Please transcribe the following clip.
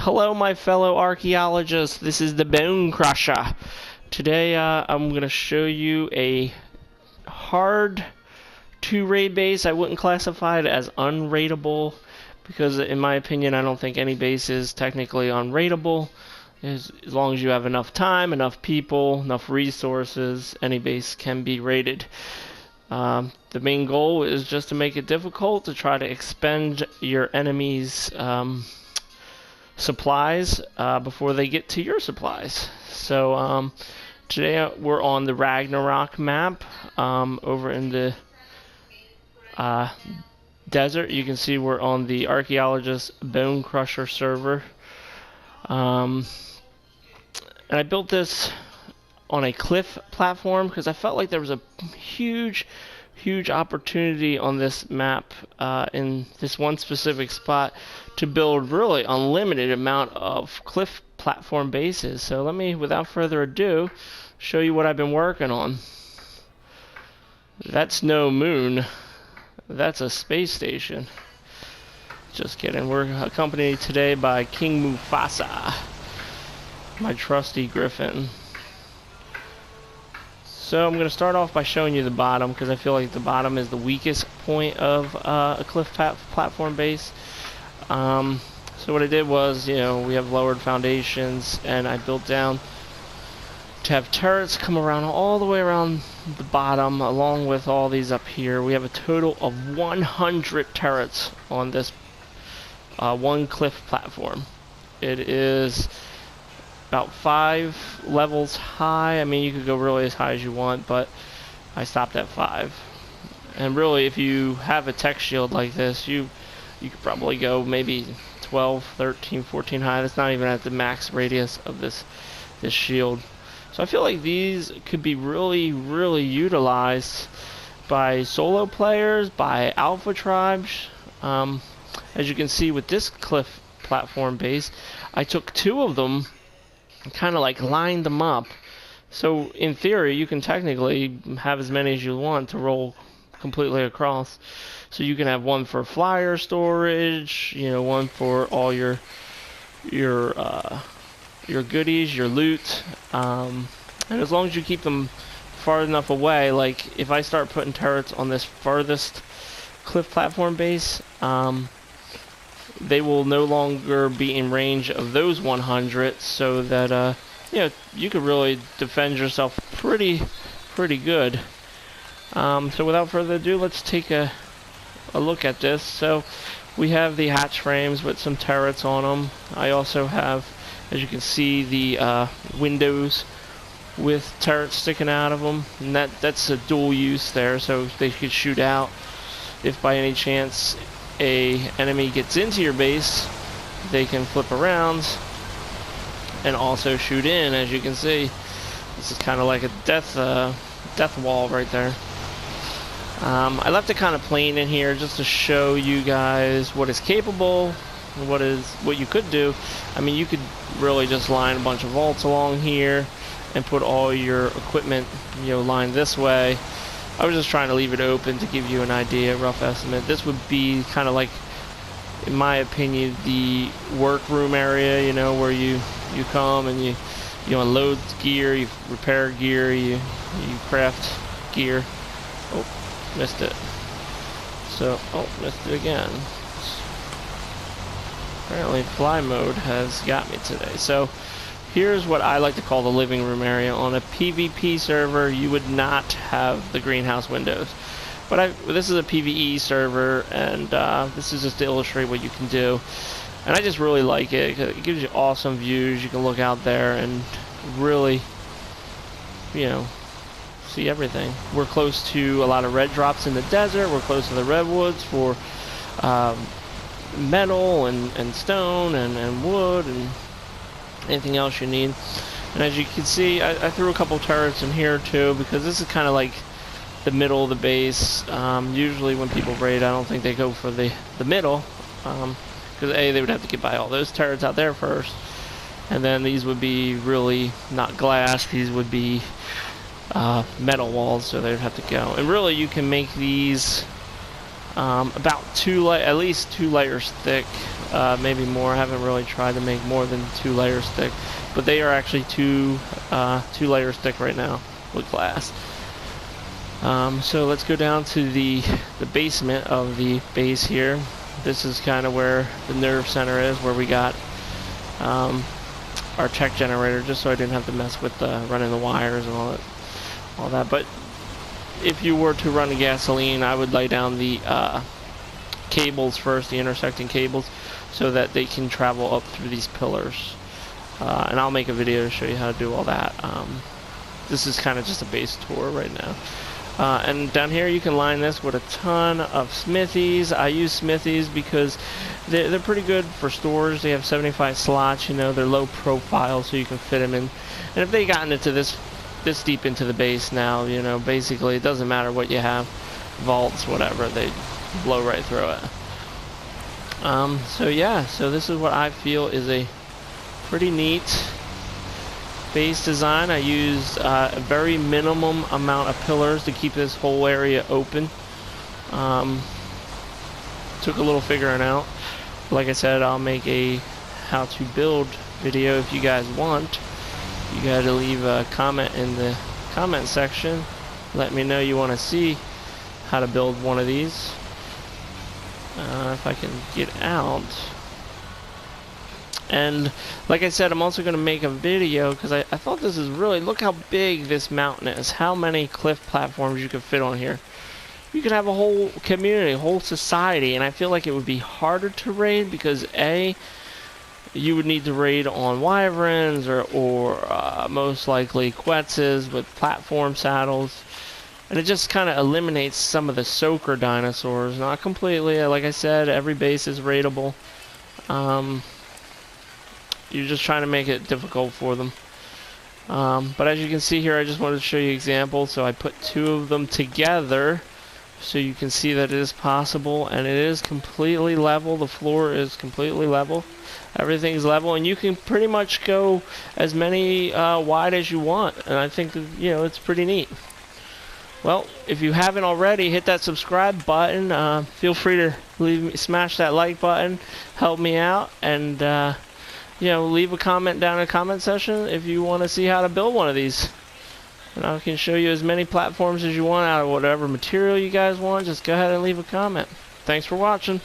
Hello, my fellow archaeologists. This is the Bone Crusher. Today, I'm going to show you a hard to raid base. I wouldn't classify it as unraidable because, in my opinion, I don't think any base is technically unraidable. As long as you have enough time, enough people, enough resources, any base can be raided. The main goal is just to make it difficult to try to expend your enemies' supplies before they get to your supplies. So today we're on the Ragnarok map over in the desert. You can see we're on the Archaeologist Bone Crusher server. And I built this on a cliff platform because I felt like there was a huge opportunity on this map in this one specific spot to build really unlimited amount of cliff platform bases. So let me, without further ado, show you what I've been working on. That's no moon. That's a space station. Just kidding. We're accompanied today by King Mufasa, my trusty griffin. So I'm going to start off by showing you the bottom because I feel like the bottom is the weakest point of a cliff platform base. So what I did was, we have lowered foundations, and I built down to have turrets come around all the way around the bottom, along with all these up here. We have a total of 100 turrets on this one cliff platform. It is about 5 levels high. I mean, you could go really as high as you want, but I stopped at 5. And really, if you have a tech shield like this, you could probably go maybe 12, 13, 14 high. That's not even at the max radius of this shield. So I feel like these could be really utilized by solo players, by alpha tribes. As you can see with this cliff platform base, I took 2 of them and kind of like lined them up. So in theory, you can technically have as many as you want to roll completely across. So you can have one for flyer storage, one for all your goodies, your loot, and as long as you keep them far enough away, like if I start putting turrets on this furthest cliff platform base, they will no longer be in range of those 100, so that you could really defend yourself pretty good. So without further ado, let's take a look at this. So we have the hatch frames with some turrets on them. I also have, as you can see, the windows with turrets sticking out of them, and that's a dual use there, so they could shoot out if by any chance a enemy gets into your base. They can flip around and also shoot in. As you can see, this is kind of like a death wall right there. I left it kind of plain in here just to show you guys what is capable and what you could do. I mean, you could really just line a bunch of vaults along here and put all your equipment lined this way. I was just trying to leave it open to give you an idea, rough estimate. This would be kind of like, in my opinion, the workroom area, where you come and you unload gear, you repair gear, you craft gear. Oh, missed it. So, missed it again. Apparently fly mode has got me today. So here's what I like to call the living room area. On a PvP server, you would not have the greenhouse windows. But this is a PvE server, and this is just to illustrate what you can do. And I just really like it. It gives you awesome views. You can look out there and really, see everything. We're close to a lot of red drops in the desert. We're close to the redwoods for metal and stone and wood and anything else you need. And as you can see, I threw a couple turrets in here too, because this is kind of like the middle of the base. Usually when people raid, I don't think they go for the middle, because they would have to get by all those turrets out there first, and then these would be really not glass, these would be metal walls, so they'd have to go. And really you can make these about at least 2 layers thick. maybe more. I haven't really tried to make more than 2 layers thick, but they are actually 2 layers thick right now with glass. So let's go down to the basement of the base here. This is kind of where the nerve center is, where we got our check generator, just so I didn't have to mess with running the wires and all that. But if you were to run gasoline, I would lay down the cables first, the intersecting cables, so that they can travel up through these pillars. And I'll make a video to show you how to do all that. This is kind of just a base tour right now. And down here you can line this with a ton of smithies. I use smithies because they're pretty good for stores. They have 75 slots, you know, they're low profile, so you can fit them in. And if they gotten into this deep into the base now, you know, basically it doesn't matter what you have, vaults, whatever, they blow right through it. So yeah, so this is what I feel is a pretty neat base design. I used a very minimum amount of pillars to keep this whole area open. Took a little figuring out. Like I said, I'll make a how to build video if you guys want. You gotta leave a comment in the comment section. Let me know you want to see how to build one of these. If I can get out. And like I said, I'm also going to make a video because I thought this is really, look how big this mountain is, how many cliff platforms you could fit on here. You could have a whole community, a whole society, and I feel like it would be harder to raid because A, you would need to raid on wyverns or most likely quetzes with platform saddles. And it just kind of eliminates some of the soaker dinosaurs. Not completely, like I said, every base is raidable. You're just trying to make it difficult for them. But as you can see here, I just wanted to show you examples. So I put 2 of them together so you can see that it is possible, and it is completely level. The floor is completely level. Everything's level, and you can pretty much go as many wide as you want. And I think that, you know, it's pretty neat. Well, if you haven't already, hit that subscribe button. Feel free to smash that like button, help me out, and you know, leave a comment down in the comment section if you want to see how to build one of these. And I can show you as many platforms as you want out of whatever material you guys want. Just go ahead and leave a comment. Thanks for watching.